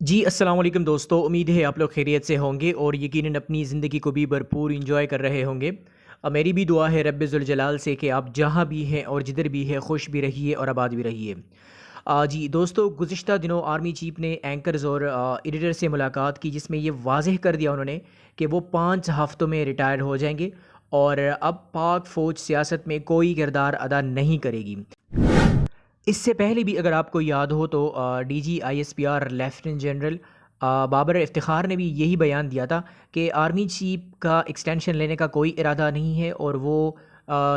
جی السلام علیکم دوستو، امید ہے آپ لوگ خیریت سے ہوں گے اور یقیناً اپنی زندگی کو بھی بھرپور انجوائے کر رہے ہوں گے۔ میری بھی دعا ہے رب ذوالجلال سے کہ آپ جہاں بھی ہیں اور جدھر بھی ہیں خوش بھی رہیے اور آباد بھی رہیے۔ جی دوستو، گزشتہ دنوں آرمی چیف نے اینکرز اور ایڈیٹر سے ملاقات کی، جس میں یہ واضح کر دیا انہوں نے کہ وہ 5 ہفتوں میں ریٹائر ہو جائیں گے اور اب پاک فوج سیاست میں کوئی کردار ادا نہیں کرے گی۔ اس سے پہلے بھی اگر آپ کو یاد ہو تو D G I S P R lieutenant general Babar Iftikhar نے بھی یہی بیان دیا تھا کہ آرمی چیف کا ایکسٹینشن لینے کا کوئی ارادہ نہیں ہے اور وہ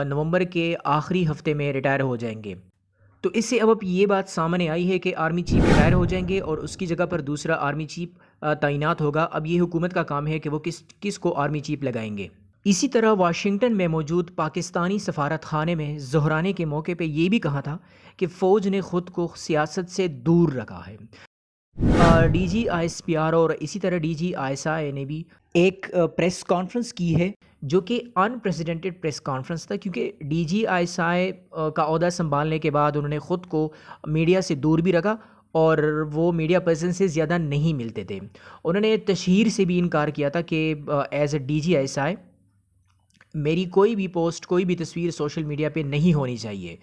نومبر کے آخری ہفتے میں ریٹائر ہو جائیں گے۔ تو اس سے اب یہ بات سامنے آئی ہے کہ آرمی چیف ریٹائر ہو جائیں گے اور اس کی جگہ پر دوسرا آرمی چیف تعینات ہوگا۔ اب یہ حکومت کا کام ہے کہ وہ کس کو آرمی چیف لگائیں گے۔ اسی طرح واشنگٹن میں موجود پاکستانی سفارت خانے میں ظہرانے کے موقع پہ یہ بھی کہا تھا کہ فوج نے خود کو سیاست سے دور رکھا ہے۔ D G I S P R اور اسی طرح ڈی جی آئی ایس آئی نے بھی ایک پریس کانفرنس کی ہے جو کہ انپریسیڈنٹڈ پریس کانفرنس تھا، کیونکہ ڈی جی آئی ایس آئی کا عہدہ سنبھالنے کے بعد انہوں نے خود کو میڈیا سے دور بھی رکھا اور وہ میڈیا پرسن سے زیادہ نہیں ملتے تھے۔ انہوں نے تشہیر سے بھی انکار کیا تھا کہ as a D G I S I میری کوئی بھی پوسٹ، کوئی بھی تصویر سوشل میڈیا پہ نہیں ہونی چاہیے۔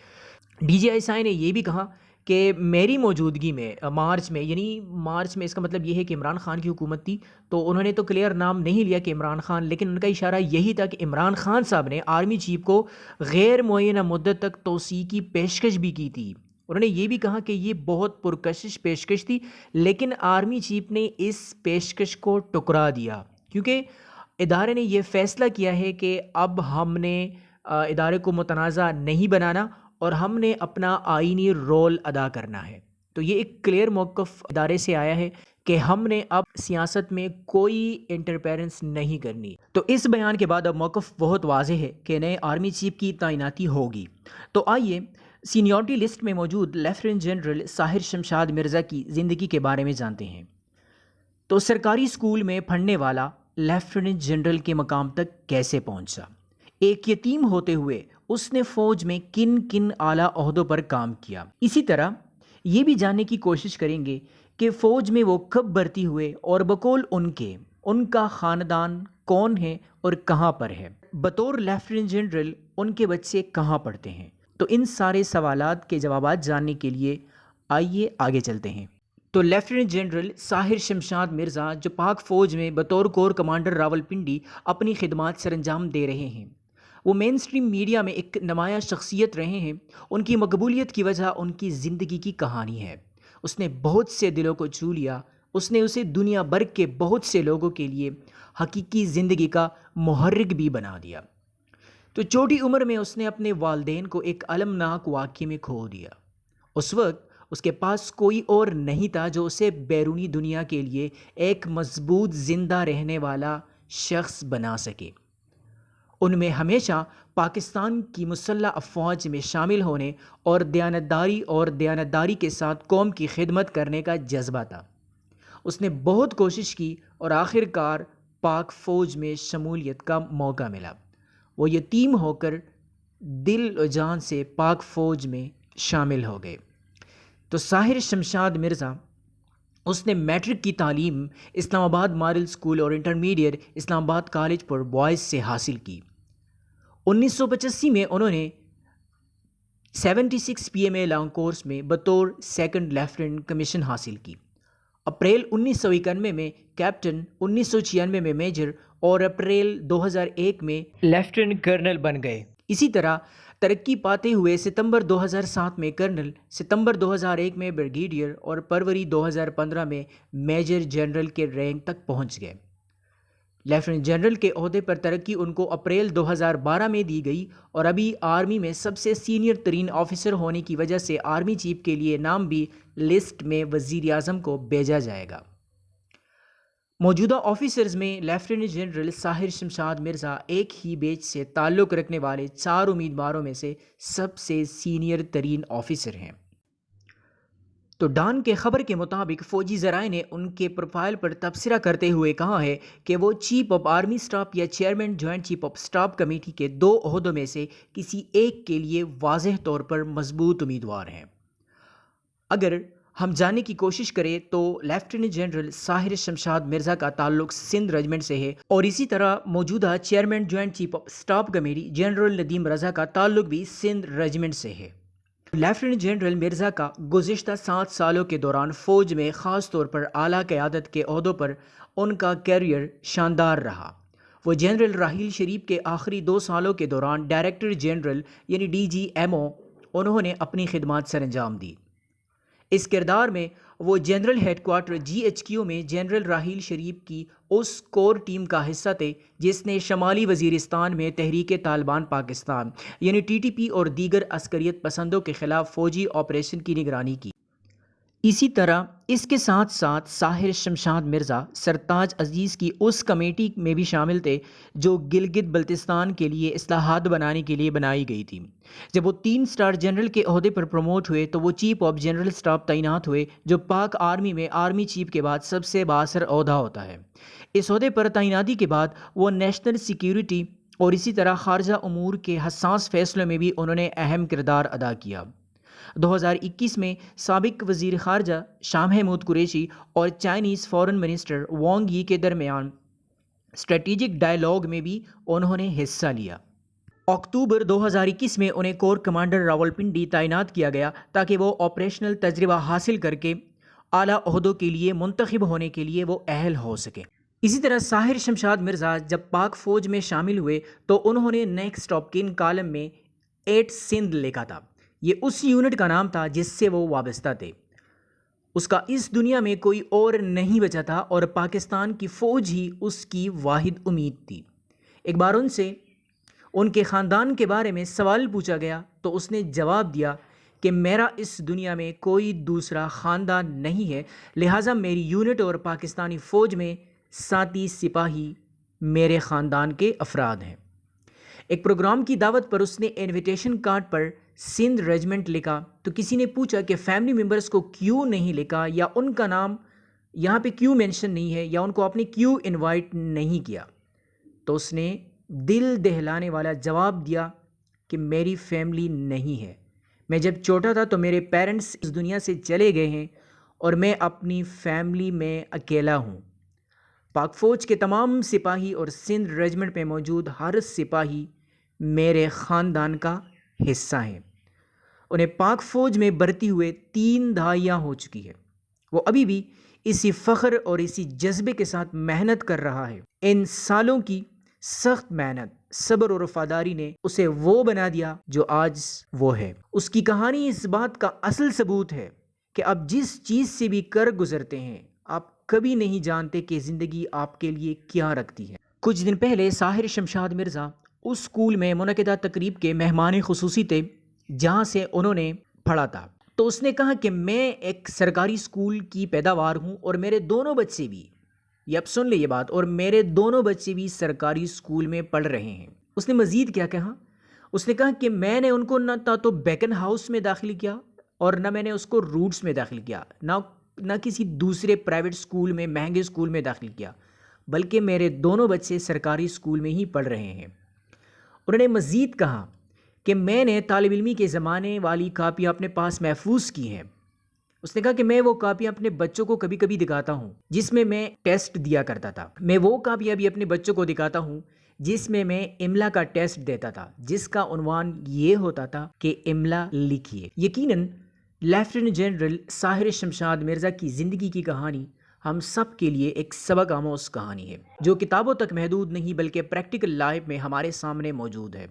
ڈی جی آئی ایس آئی نے یہ بھی کہا کہ میری موجودگی میں مارچ میں اس کا مطلب یہ ہے کہ عمران خان کی حکومت تھی، تو انہوں نے تو کلیئر نام نہیں لیا کہ عمران خان، لیکن ان کا اشارہ یہی تھا کہ عمران خان صاحب نے آرمی چیف کو غیر معینہ مدت تک توسیع کی پیشکش بھی کی تھی۔ انہوں نے یہ بھی کہا کہ یہ بہت پرکشش پیشکش تھی، لیکن آرمی چیف نے اس پیشکش کو ٹکرا دیا کیونکہ ادارے نے یہ فیصلہ کیا ہے کہ اب ہم نے ادارے کو متنازع نہیں بنانا اور ہم نے اپنا آئینی رول ادا کرنا ہے۔ تو یہ ایک کلیئر موقف ادارے سے آیا ہے کہ ہم نے اب سیاست میں کوئی انٹرفیرنس نہیں کرنی۔ تو اس بیان کے بعد اب موقف بہت واضح ہے کہ نئے آرمی چیف کی تعیناتی ہوگی۔ تو آئیے سینیورٹی لسٹ میں موجود لیفٹیننٹ جنرل ساحر شمشاد مرزا کی زندگی کے بارے میں جانتے ہیں۔ تو سرکاری اسکول میں پڑھنے والا لیفٹیننٹ جنرل کے مقام تک کیسے پہنچا؟ ایک یتیم ہوتے ہوئے اس نے فوج میں کن کن اعلیٰ عہدوں پر کام کیا؟ اسی طرح یہ بھی جاننے کی کوشش کریں گے کہ فوج میں وہ کب بھرتی ہوئے اور بقول ان کا خاندان کون ہے اور کہاں پر ہے؟ بطور لیفٹیننٹ جنرل ان کے بچے کہاں پڑھتے ہیں؟ تو ان سارے سوالات کے جوابات جاننے کے لیے آئیے آگے چلتے ہیں۔ تو لیفٹیننٹ جنرل ساحر شمشاد مرزا جو پاک فوج میں بطور کور کمانڈر راولپنڈی اپنی خدمات سر انجام دے رہے ہیں، وہ مین سٹریم میڈیا میں ایک نمایاں شخصیت رہے ہیں۔ ان کی مقبولیت کی وجہ ان کی زندگی کی کہانی ہے۔ اس نے بہت سے دلوں کو چھو لیا، اس نے اسے دنیا بھر کے بہت سے لوگوں کے لیے حقیقی زندگی کا محرک بھی بنا دیا۔ تو چھوٹی عمر میں اس نے اپنے والدین کو ایک المناک واقعے میں کھو دیا۔ اس وقت اس کے پاس کوئی اور نہیں تھا جو اسے بیرونی دنیا کے لیے ایک مضبوط زندہ رہنے والا شخص بنا سکے۔ ان میں ہمیشہ پاکستان کی مسلح افواج میں شامل ہونے اور دیانتداری کے ساتھ قوم کی خدمت کرنے کا جذبہ تھا۔ اس نے بہت کوشش کی اور آخر کار پاک فوج میں شمولیت کا موقع ملا۔ وہ یتیم ہو کر دل و جان سے پاک فوج میں شامل ہو گئے۔ تو ساحر شمشاد مرزا اس نے میٹرک کی تعلیم اسلام آباد ماڈل اسکول اور انٹرمیڈیٹ اسلام آباد کالج فار بوائز سے حاصل کی۔ 1985 میں انہوں نے 76 P M A long course میں بطور سیکنڈ لیفٹیننٹ کمیشن حاصل کی۔ اپریل 1991 میں کیپٹن، 1996 میں میجر اور اپریل 2001 میں لیفٹیننٹ کرنل بن گئے۔ اسی طرح ترقی پاتے ہوئے ستمبر 2007 میں کرنل، ستمبر 2001 میں بریگیڈیئر اور فروری 2015 میں میجر جنرل کے رینک تک پہنچ گئے۔ لیفٹیننٹ جنرل کے عہدے پر ترقی ان کو اپریل 2012 میں دی گئی اور ابھی آرمی میں سب سے سینئر ترین آفیسر ہونے کی وجہ سے آرمی چیف کے لیے نام بھی لسٹ میں وزیر اعظم کو بھیجا جائے گا۔ موجودہ آفیسرز میں لیفٹیننٹ جنرل ساحر شمشاد مرزا ایک ہی بیچ سے تعلق رکھنے والے 4 امیدواروں میں سے سب سے سینئر ترین آفیسر ہیں۔ تو ڈان کے خبر کے مطابق فوجی ذرائع نے ان کے پروفائل پر تبصرہ کرتے ہوئے کہا ہے کہ وہ چیف آف آرمی اسٹاف یا chairman joint chief of staff committee کے 2 عہدوں میں سے کسی ایک کے لیے واضح طور پر مضبوط امیدوار ہیں۔ اگر ہم جاننے کی کوشش کریں تو لیفٹیننٹ جنرل ساحر شمشاد مرزا کا تعلق سندھ ریجمنٹ سے ہے، اور اسی طرح موجودہ chairman joint chief of staff committee general Nadeem Raza کا تعلق بھی سندھ ریجمنٹ سے ہے۔ لیفٹیننٹ جنرل مرزا کا گزشتہ 7 سالوں کے دوران فوج میں خاص طور پر اعلیٰ قیادت کے عہدوں پر ان کا کیریئر شاندار رہا۔ وہ جنرل راحیل شریف کے آخری 2 سالوں کے دوران ڈائریکٹر جنرل یعنی DGMO انہوں نے اپنی خدمات سر انجام دی۔ اس کردار میں وہ جنرل ہیڈ کوارٹر GHQ میں جنرل راحیل شریف کی اس کور ٹیم کا حصہ تھے جس نے شمالی وزیرستان میں تحریک طالبان پاکستان یعنی TTP اور دیگر عسکریت پسندوں کے خلاف فوجی آپریشن کی نگرانی کی۔ اسی طرح اس کے ساتھ ساتھ ساحر شمشاد مرزا سرتاج عزیز کی اس کمیٹی میں بھی شامل تھے جو گلگت بلتستان کے لیے اصلاحات بنانے کے لیے بنائی گئی تھی۔ جب وہ 3 سٹار جنرل کے عہدے پر پروموٹ ہوئے تو وہ چیف آف جنرل اسٹاف تعینات ہوئے، جو پاک آرمی میں آرمی چیف کے بعد سب سے بااثر عہدہ ہوتا ہے۔ اس عہدے پر تعیناتی کے بعد وہ نیشنل سیکیورٹی اور اسی طرح خارجہ امور کے حساس فیصلوں میں بھی انہوں نے اہم کردار ادا کیا۔ 2021 میں سابق وزیر خارجہ شاہ محمود قریشی اور چائنیز فارن منسٹر وانگ یی کے درمیان اسٹریٹجک ڈائیلاگ میں بھی انہوں نے حصہ لیا۔ اکتوبر 2021 میں انہیں کور کمانڈر راولپنڈی تعینات کیا گیا تاکہ وہ آپریشنل تجربہ حاصل کر کے اعلیٰ عہدوں کے لیے منتخب ہونے کے لیے وہ اہل ہو سکیں۔ اسی طرح ساحر شمشاد مرزا جب پاک فوج میں شامل ہوئے تو انہوں نے نیکسٹ آف کن کالم میں 8 سندھ لکھا تھا۔ یہ اس یونٹ کا نام تھا جس سے وہ وابستہ تھے۔ اس کا اس دنیا میں کوئی اور نہیں بچا تھا اور پاکستان کی فوج ہی اس کی واحد امید تھی۔ ایک بار ان سے ان کے خاندان کے بارے میں سوال پوچھا گیا تو اس نے جواب دیا کہ میرا اس دنیا میں کوئی دوسرا خاندان نہیں ہے، لہٰذا میری یونٹ اور پاکستانی فوج میں ساتھی سپاہی میرے خاندان کے افراد ہیں۔ ایک پروگرام کی دعوت پر اس نے انویٹیشن کارڈ پر سندھ ریجمنٹ لکھا تو کسی نے پوچھا کہ فیملی ممبرس کو کیوں نہیں لکھا، یا ان کا نام یہاں پہ کیوں مینشن نہیں ہے، یا ان کو آپ نے کیوں انوائٹ نہیں کیا؟ تو اس نے دل دہلانے والا جواب دیا کہ میری فیملی نہیں ہے، میں جب چھوٹا تھا تو میرے پیرنٹس اس دنیا سے چلے گئے ہیں اور میں اپنی فیملی میں اکیلا ہوں۔ پاک فوج کے تمام سپاہی اور سندھ ریجمنٹ میں موجود ہر سپاہی میرے خاندان کا حصہ ہیں۔ انہیں پاک فوج میں بھرتی ہوئے 3 دہائیاں ہو چکی ہے۔ وہ ابھی بھی اسی فخر اور اسی جذبے کے ساتھ محنت کر رہا ہے۔ ان سالوں کی سخت محنت، صبر اور وفاداری نے اسے وہ بنا دیا جو آج وہ ہے۔ اس کی کہانی اس بات کا اصل ثبوت ہے کہ آپ جس چیز سے بھی کر گزرتے ہیں، آپ کبھی نہیں جانتے کہ زندگی آپ کے لیے کیا رکھتی ہے۔ کچھ دن پہلے ساحر شمشاد مرزا اس اسکول میں منعقدہ تقریب کے مہمان خصوصی تھے جہاں سے انہوں نے پڑھا تھا، تو اس نے کہا کہ میں ایک سرکاری اسکول کی پیداوار ہوں اور میرے دونوں بچے بھی، یہ اب سن لے یہ بات، اور میرے دونوں بچے بھی سرکاری اسکول میں پڑھ رہے ہیں۔ اس نے مزید کیا کہا؟ اس نے کہا کہ میں نے ان کو نہ تو بیکن ہاؤس میں داخل کیا اور نہ میں نے اس کو روٹس میں داخل کیا، نہ کسی دوسرے پرائیویٹ اسکول میں، مہنگے اسکول میں داخل کیا، بلکہ میرے دونوں بچے سرکاری اسکول میں ہی پڑھ رہے ہیں۔ انہوں نے مزید کہا کہ میں نے طالب علمی کے زمانے والی کاپیاں اپنے پاس محفوظ کی ہیں۔ اس نے کہا کہ میں وہ کاپیاں اپنے بچوں کو کبھی کبھی دکھاتا ہوں جس میں میں ٹیسٹ دیا کرتا تھا۔ میں وہ کاپیاں بھی اپنے بچوں کو دکھاتا ہوں جس میں میں املا کا ٹیسٹ دیتا تھا، جس کا عنوان یہ ہوتا تھا کہ املا لکھیے۔ یقیناً لیفٹیننٹ جنرل ساحر شمشاد مرزا کی زندگی کی کہانی ہم سب کے لیے ایک سبق آموز کہانی ہے جو کتابوں تک محدود نہیں بلکہ پریکٹیکل لائف میں ہمارے سامنے موجود ہے۔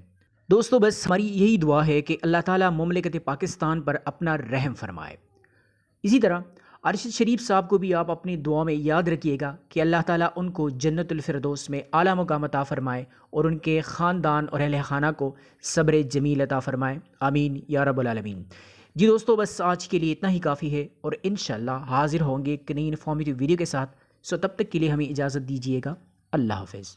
دوستو، بس ہماری یہی دعا ہے کہ اللہ تعالیٰ مملکت پاکستان پر اپنا رحم فرمائے۔ اسی طرح ارشد شریف صاحب کو بھی آپ اپنی دعا میں یاد رکھیے گا کہ اللہ تعالیٰ ان کو جنت الفردوس میں اعلیٰ مقام عطا فرمائے اور ان کے خاندان اور اہل خانہ کو صبر جمیل عطا فرمائے، آمین یا رب العالمین۔ جی دوستو، بس آج کے لیے اتنا ہی کافی ہے اور انشاءاللہ حاضر ہوں گے ایک نئی انفارمیٹیو ویڈیو کے ساتھ۔ تب تک کے لیے ہمیں اجازت دیجیے گا۔ اللہ حافظ۔